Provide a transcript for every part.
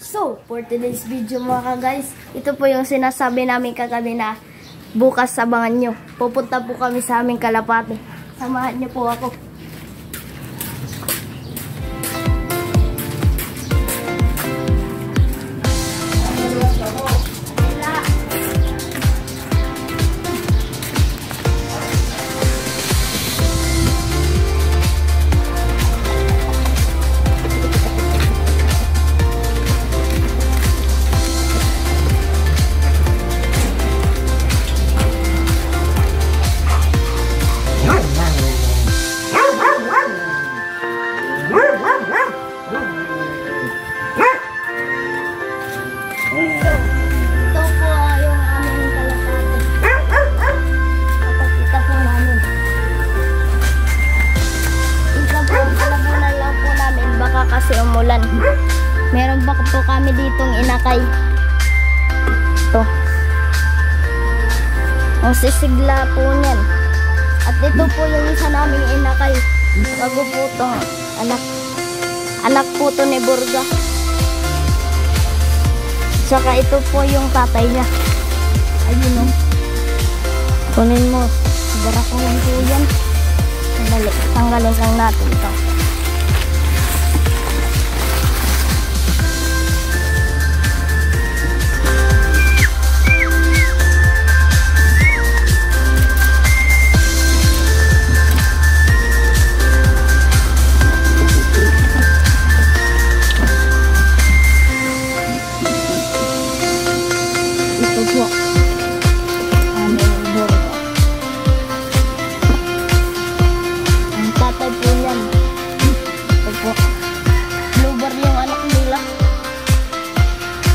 So, for today's video mga guys, ito po yung sinasabi namin kagabi na bukas abangan nyo. Pupunta po kami sa aming kalapate. Samahan nyo po ako. Kasi umulan. Meron ba po kami ditong inakay. Ito. Ang sisigla po niyan. At ito po yung isa naming inakay. Bago po ito. Anak po ito ni Burga. Saka ito po yung tatay niya. Ayun o. Kunin mo. Sigara ko lang po yan. Tanggalin lang natin ito.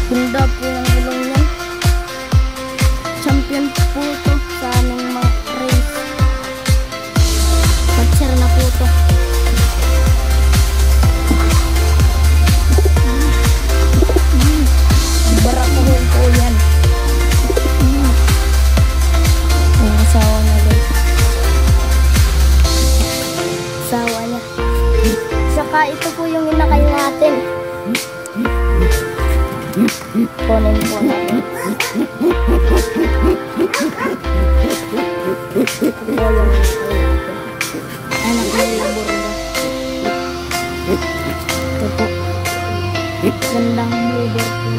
Ganda po yung ilong niyan. Champion po ito sa aming mga race. Patser na po ito. Barakuhin po yan. Ang asawa niya guys. Asawa niya. Saka ito po yung inakay natin. Kunin po natin. Anak nila Burga. Ito po. Gandang liver po.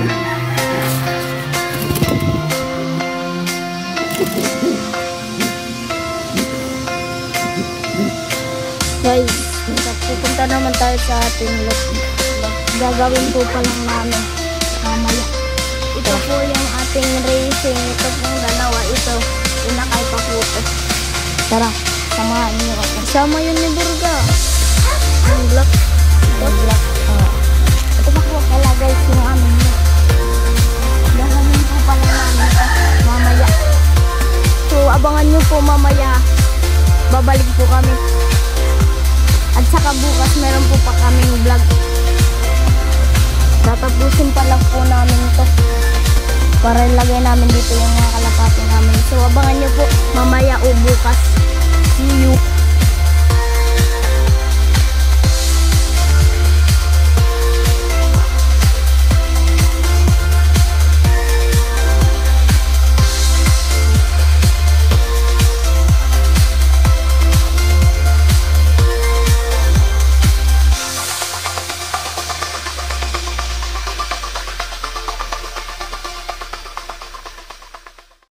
Guys, pupunta naman tayo sa ating lot. Gagawin po pa lang namin mamaya. Ito po yung ating racing. Ito pong dalawa. Ito, inakay pa po ito. Tara, samahan niyo ako. Sama yun ni Burga. Yung black. Ito black. Ito pa po pala guys yung amin niya. Gagawin po pala namin mamaya. So, abangan nyo po mamaya. Babalik po kami. At saka bukas meron po pa kaming vlog. Tatapusin pa lang po namin ito para ilagay namin dito yung mga kalapati namin. So abangan nyo po mamaya o bukas. See you!